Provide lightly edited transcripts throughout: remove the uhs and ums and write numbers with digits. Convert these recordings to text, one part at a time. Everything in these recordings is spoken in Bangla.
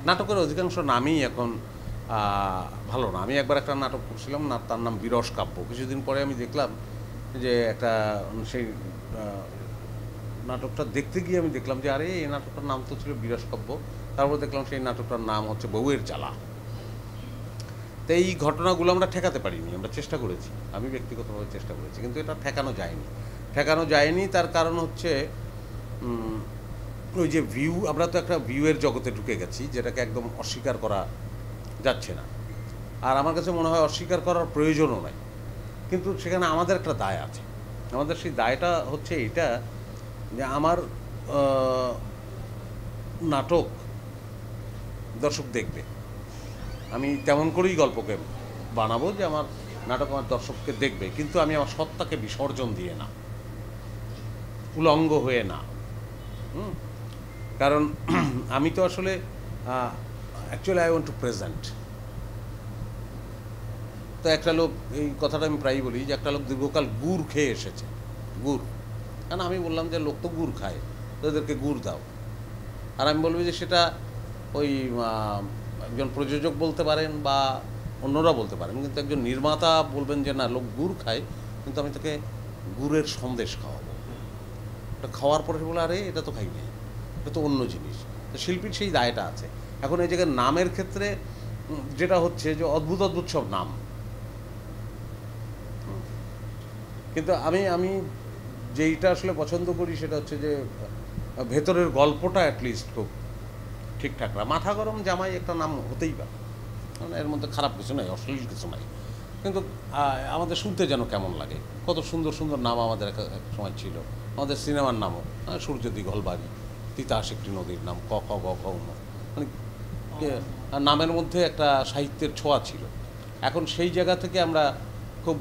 নাটকের অধিকাংশ নামই এখন ভালো না। আমি একবার একটা নাটক করছিলাম না, তার নাম বিরস কাব্য। কিছুদিন পরে আমি দেখলাম যে একটা সেই নাটকটা দেখতে গিয়ে আমি দেখলাম যে আরে এই নাটকটার নাম তো ছিল বিরস কাব্য। তারপর দেখলাম সেই নাটকটার নাম হচ্ছে বউয়ের জ্বালা। তো এই ঘটনাগুলো আমরা ঠেকাতে পারিনি, আমরা চেষ্টা করেছি, আমি ব্যক্তিগতভাবে চেষ্টা করেছি, কিন্তু এটা ঠেকানো যায়নি। তার কারণ হচ্ছে ওই যে ভিউ, আমরা তো একটা ভিউয়ের জগতে ঢুকে গেছি যেটাকে একদম অস্বীকার করা যাচ্ছে না। আর আমার কাছে মনে হয় অস্বীকার করার প্রয়োজনও নাই, কিন্তু সেখানে আমাদের একটা দায় আছে। আমাদের সেই দায়টা হচ্ছে এইটা যে আমার নাটক দর্শক দেখবে, আমি তেমন করেই গল্পকে বানাবো যে আমার নাটক আমার দর্শককে দেখবে, কিন্তু আমি আমার সত্তাকে বিসর্জন দিয়ে না, উলঙ্গ হয়ে না। কারণ আমি তো আসলে actually I want to present. তো একটা লোক, এই কথাটা আমি প্রায়ই বলি, যে একটা লোক দীর্ঘকাল গুড় খেয়ে এসেছে, গুড়। কারণ আমি বললাম যে লোক তো গুড় খায়, তো এদেরকে গুড় দাও। আর আমি বলবো যে সেটা ওই একজন প্রযোজক বলতে পারেন বা অন্যরা বলতে পারেন, কিন্তু একজন নির্মাতা বলবেন যে না, লোক গুড় খায়, কিন্তু আমি তাকে গুড়ের সন্দেশ খাওয়াবো। এটা খাওয়ার পরে বলে আরে এটা তো খাই নাই, এটা তো অন্য জিনিস। তো শিল্পীর সেই দায়টা আছে। এখন এই জায়গায় নামের ক্ষেত্রে যেটা হচ্ছে যে অদ্ভুত অদ্ভুত সব নাম, কিন্তু আমি যেইটা আসলে পছন্দ করি সেটা হচ্ছে যে ভেতরের গল্পটা অ্যাটলিস্ট খুব ঠিকঠাক। মাথা গরম জামাই একটা নাম হতেই পারে, মানে এর মধ্যে খারাপ কিছু নাই, অশ্লীল কিছু নাই, কিন্তু আমাদের শুনতে যেন কেমন লাগে। কত সুন্দর সুন্দর নাম আমাদের এক সময় ছিল, আমাদের সিনেমার নামও সূর্য দিঘল বাড়ি, তিতাস একটি নদীর নাম, ক খ গ ঘ ঙ, মানে নামের মধ্যে একটা সাহিত্যের ছোঁয়া ছিল। এখন সেই জায়গা থেকে আমরা খুব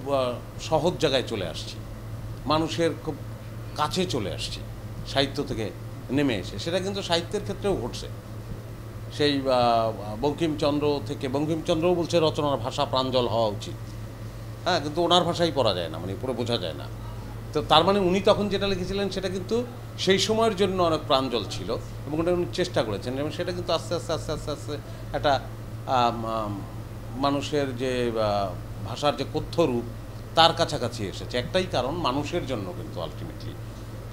সহজ জায়গায় চলে আসছি, মানুষের খুব কাছে চলে আসছি সাহিত্য থেকে নেমে এসে। সেটা কিন্তু সাহিত্যের ক্ষেত্রেও ঘটছে। সেই বঙ্কিমচন্দ্র থেকে, বঙ্কিমচন্দ্রও বলছে রচনার ভাষা প্রাঞ্জল হওয়া উচিত, হ্যাঁ, কিন্তু ওনার ভাষাই পড়া যায় না, মানে পুরো বোঝা যায় না। তো তার মানে উনি তখন যেটা লিখেছিলেন সেটা কিন্তু সেই সময়ের জন্য অনেক প্রাঞ্জল ছিল, এবং ওটা উনি চেষ্টা করেছেন, এবং সেটা কিন্তু আস্তে আস্তে আস্তে আস্তে আস্তে একটা মানুষের যে ভাষার যে কথ্য রূপ তার কাছাকাছি এসেছে। একটাই কারণ, মানুষের জন্য, কিন্তু আলটিমেটলি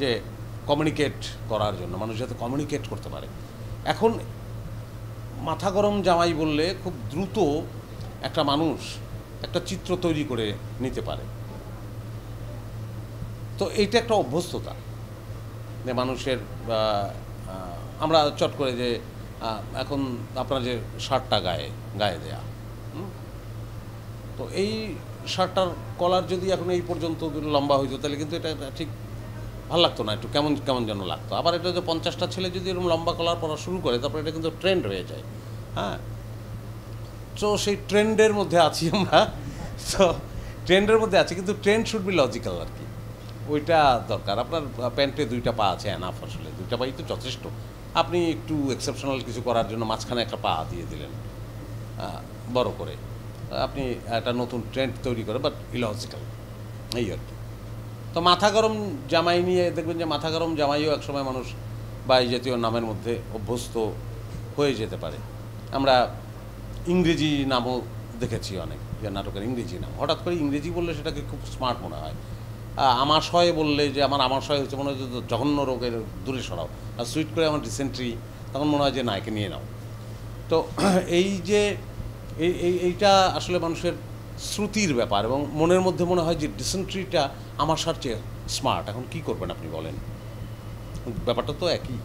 যে কমিউনিকেট করার জন্য, মানুষ যাতে কমিউনিকেট করতে পারে। এখন মাথা গরম জামাই বললে খুব দ্রুত একটা মানুষ একটা চিত্র তৈরি করে নিতে পারে। তো এইটা একটা অভ্যস্ততা যে মানুষের, আমরা চট করে যে এখন আপনার যে শার্টটা গায়ে দেয়া, তো এই শার্টটার কলার যদি এখন এই পর্যন্ত লম্বা হইতো তাহলে কিন্তু এটা ঠিক ভালো লাগতো না, একটু কেমন কেমন যেন লাগতো। আবার এটা যে 50টা ছেলে যদি এরকম লম্বা কলার পরা শুরু করে, তারপরে এটা কিন্তু ট্রেন্ড হয়ে যায়। হ্যাঁ, তো সেই ট্রেন্ডের মধ্যে আছি আমরা, তো ট্রেন্ডের মধ্যে আছি, কিন্তু ট্রেন্ড শুড বি লজিক্যাল আর কি, ওইটা দরকার। আপনার প্যান্টে 2টা পা আছে, এনাফ, আসলে 2টা পাই তো যথেষ্ট। আপনি একটু এক্সেপশনাল কিছু করার জন্য মাঝখানে একটা পা দিয়ে দিলেন বড় করে, আপনি একটা নতুন ট্রেন্ড তৈরি করে, বাট ইলজিক্যাল, এই আর কি। তো মাথা গরম জামাই নিয়ে দেখবেন যে মাথা গরম জামাইও একসময় মানুষ বা এই জাতীয় নামের মধ্যে অভ্যস্ত হয়ে যেতে পারে। আমরা ইংরেজি নামও দেখেছি অনেক, যে নাটকের ইংরেজি নাম, হঠাৎ করে ইংরেজি বললে সেটাকে খুব স্মার্ট মনে হয়। আমাশয় বললে যে আমার আমাশয় হচ্ছে, মনে হয় জঘন্য রোগের দূরে সরাও, আর সুইট করে আমার ডিসেন্ট্রি, তখন মনে হয় যে না, একে নিয়ে নাও। তো এই যে এইটা আসলে মানুষের শ্রুতির ব্যাপার, এবং মনের মধ্যে মনে হয় যে ডিসেন্ট্রিটা আমার চেয়ে স্মার্ট। এখন কী করবেন আপনি বলেন, ব্যাপারটা তো একই।